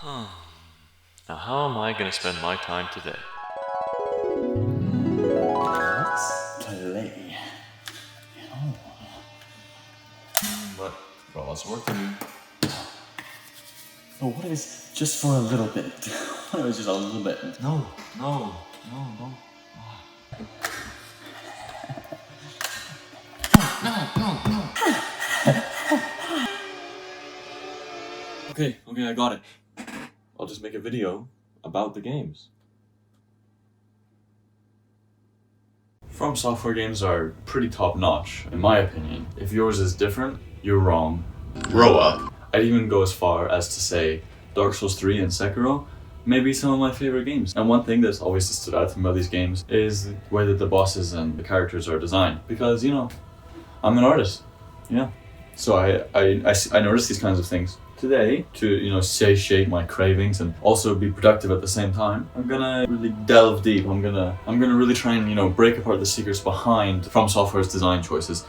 Now how am I gonna spend my time today? Let's play. But got lots of work to do. Oh, what if it's just for a little bit? What if it's just a little bit? No. Okay, I got it. I'll just make a video about the games. From Software games are pretty top-notch, in my opinion. If yours is different, you're wrong. Grow up. I'd even go as far as to say Dark Souls 3 and Sekiro may be some of my favorite games. And one thing that's always stood out to me about these games is the way that the bosses and the characters are designed. Because, I'm an artist. Yeah. So I notice these kinds of things. Today, to satiate my cravings and also be productive at the same time, I'm gonna really delve deep. I'm gonna really try and break apart the secrets behind From Software's design choices,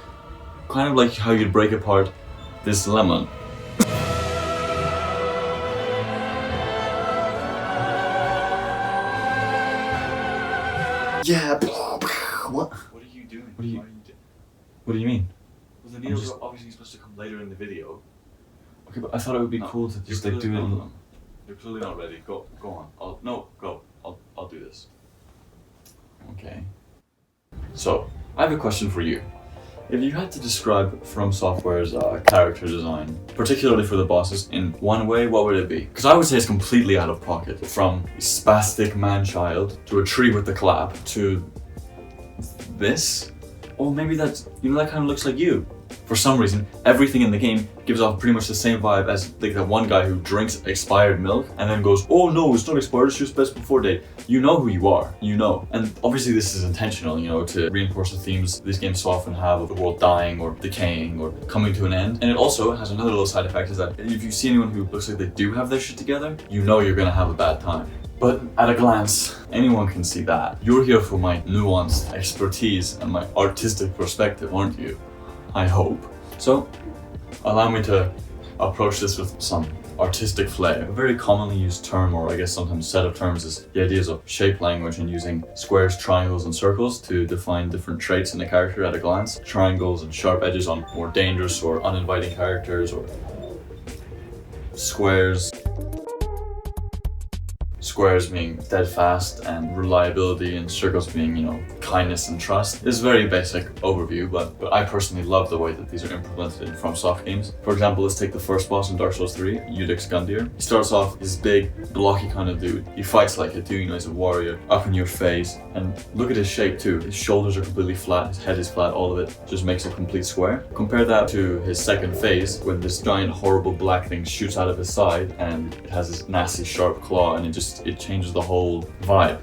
kind of like how you'd break apart this lemon. Yeah. What? What are you doing? What do you mean? Well, the needles are obviously supposed to come later in the video. Okay, but I thought it would be cool to just do it. You're clearly not ready. Go on. I'll do this. Okay. So, I have a question for you. If you had to describe From Software's character design, particularly for the bosses, in one way, what would it be? Because I would say it's completely out of pocket. From spastic man-child to a tree with the clap to this. Or maybe that kind of looks like you. For some reason, everything in the game gives off pretty much the same vibe as like that one guy who drinks expired milk and then goes, "Oh no, it's not expired, it's just best before date." You know who you are, And obviously this is intentional, to reinforce the themes these games so often have of the world dying or decaying or coming to an end. And it also has another little side effect, is that if you see anyone who looks like they do have their shit together, you're gonna have a bad time. But at a glance, anyone can see that. You're here for my nuanced expertise and my artistic perspective, aren't you? I hope. So, allow me to approach this with some artistic flair. A very commonly used term, or I guess sometimes set of terms, is the ideas of shape language and using squares, triangles, and circles to define different traits in a character at a glance. Triangles and sharp edges on more dangerous or uninviting characters, or squares being steadfast and reliability, and circles being, kindness and trust. This is a very basic overview, but I personally love the way that these are implemented in FromSoft games. For example, let's take the first boss in Dark Souls 3, Eudex Gundyr. He starts off this big, blocky kind of dude. He fights like a dude, he's a warrior, up in your face, and look at his shape too. His shoulders are completely flat, his head is flat, all of it just makes a complete square. Compare that to his second phase, when this giant, horrible black thing shoots out of his side, and it has this nasty, sharp claw, and it changes the whole vibe,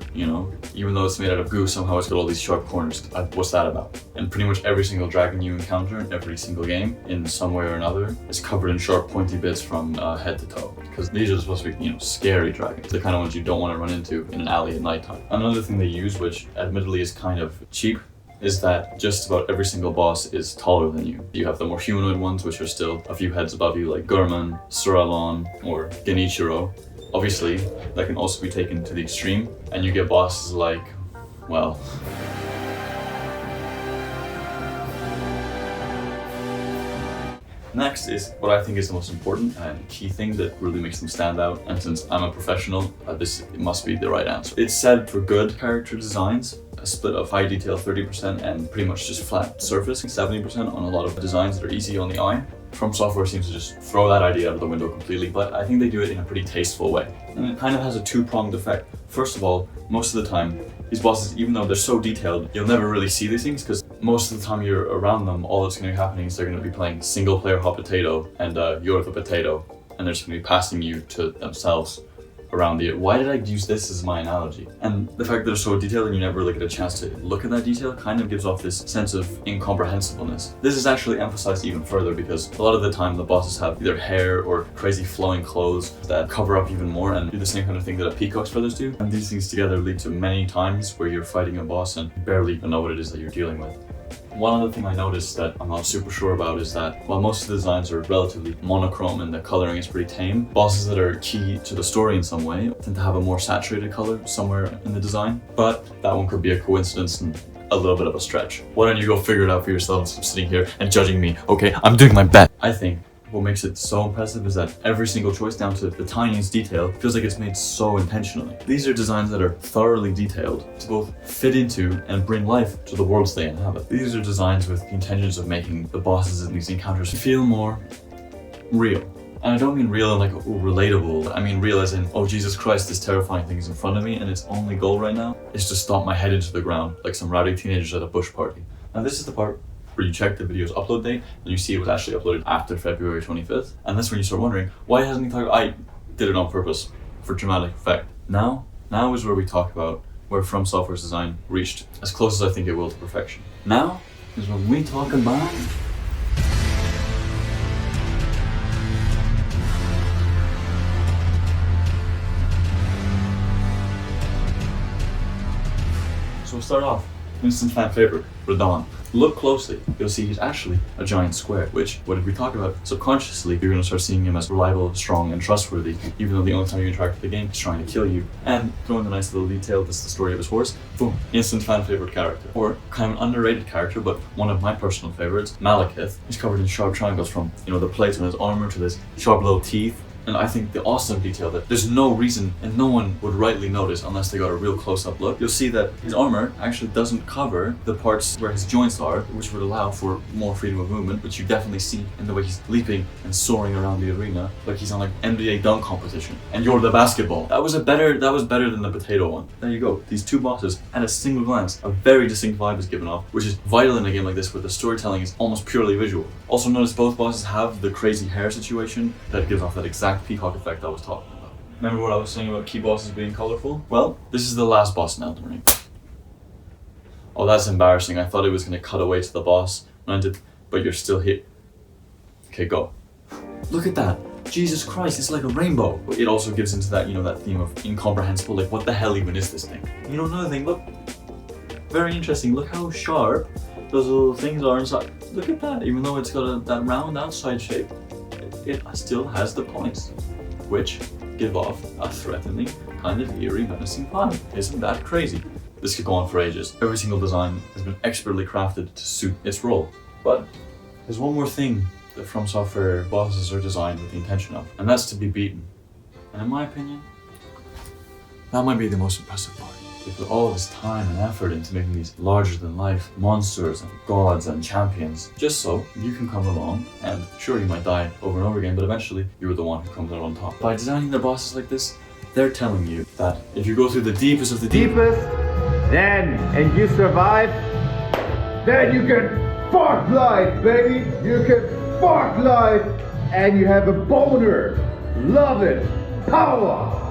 Even though it's made out of goo, somehow it's got all these sharp corners. What's that about? And pretty much every single dragon you encounter in every single game, in some way or another, is covered in sharp, pointy bits from head to toe. Because these are supposed to be, scary dragons. The kind of ones you don't want to run into in an alley at nighttime. Another thing they use, which admittedly is kind of cheap, is that just about every single boss is taller than you. You have the more humanoid ones, which are still a few heads above you, like Gurman, Suralon, or Genichiro. Obviously, that can also be taken to the extreme, and you get bosses like, well... Next is what I think is the most important and key thing that really makes them stand out, and since I'm a professional, this must be the right answer. It's said for good character designs, a split of high detail 30% and pretty much just flat surface 70% on a lot of designs that are easy on the eye. From Software seems to just throw that idea out of the window completely, but I think they do it in a pretty tasteful way. And it kind of has a two-pronged effect. First of all, most of the time, these bosses, even though they're so detailed, you'll never really see these things, because most of the time you're around them, all that's going to be happening is they're going to be playing single-player hot potato, and you're the potato, and they're just going to be passing you to themselves around the... Why did I use this as my analogy? And the fact that they're so detailed and you never really get a chance to look at that detail kind of gives off this sense of incomprehensibleness. This is actually emphasized even further because a lot of the time the bosses have either hair or crazy flowing clothes that cover up even more and do the same kind of thing that a peacock's feathers do. And these things together lead to many times where you're fighting a boss and barely even know what it is that you're dealing with. One other thing I noticed that I'm not super sure about is that while most of the designs are relatively monochrome and the coloring is pretty tame, bosses that are key to the story in some way tend to have a more saturated color somewhere in the design. But that one could be a coincidence and a little bit of a stretch. Why don't you go figure it out for yourself instead of sitting here and judging me? Okay, I'm doing my best. I think what makes it so impressive is that every single choice down to the tiniest detail feels like it's made so intentionally. These are designs that are thoroughly detailed to both fit into and bring life to the worlds they inhabit. These are designs with the intentions of making the bosses in these encounters feel more real. And I don't mean real in like, oh, relatable. I mean real as in, oh Jesus Christ, this terrifying thing is in front of me and its only goal right now is to stomp my head into the ground like some rowdy teenagers at a bush party. Now this is the part where you check the video's upload date and you see it was actually uploaded after February 25th. And that's when you start wondering, why hasn't he talked? I did it on purpose for dramatic effect. Now is where we talk about where From Software's design reached as close as I think it will to perfection. Now is when we talk about So we'll start off, instant fan favorite, Radon. Look closely, you'll see he's actually a giant square, which, what did we talk about? Subconsciously, you're going to start seeing him as reliable, strong, and trustworthy, even though the only time you interact with the game, he's trying to kill you. And throwing the nice little detail, this is the story of his horse, boom, instant fan favorite character. Or kind of an underrated character, but one of my personal favorites, Malekith. He's covered in sharp triangles from, the plates on his armor to this sharp little teeth. And I think the awesome detail that there's no reason and no one would rightly notice unless they got a real close-up look. You'll see that his armor actually doesn't cover the parts where his joints are, which would allow for more freedom of movement, which you definitely see in the way he's leaping and soaring around the arena like he's on like NBA dunk competition. And you're the basketball. That was better than the potato one. There you go. These two bosses, at a single glance, a very distinct vibe is given off, which is vital in a game like this where the storytelling is almost purely visual. Also notice both bosses have the crazy hair situation that gives off that exact peacock effect I was talking about. Remember what I was saying about key bosses being colorful? Well, this is the last boss in Elden Ring. Oh, that's embarrassing. I thought it was going to cut away to the boss when I did, but you're still here. Okay, go. Look at that. Jesus Christ, it's like a rainbow. It also gives into that, that theme of incomprehensible, like what the hell even is this thing? Another thing, look. Very interesting. Look how sharp those little things are inside. Look at that. Even though it's got that round outside shape, it still has the points, which give off a threatening, kind of eerie, menacing vibe. Isn't that crazy? This could go on for ages. Every single design has been expertly crafted to suit its role. But there's one more thing that From Software bosses are designed with the intention of, and that's to be beaten. And in my opinion, that might be the most impressive part. They put all this time and effort into making these larger-than-life monsters and gods and champions, just so you can come along, and sure, you might die over and over again, but eventually, you're the one who comes out on top. By designing their bosses like this, they're telling you that if you go through the deepest of the deepest, and you survive, then you can fuck life, baby! You can fuck life, and you have a boner! Love it! Power!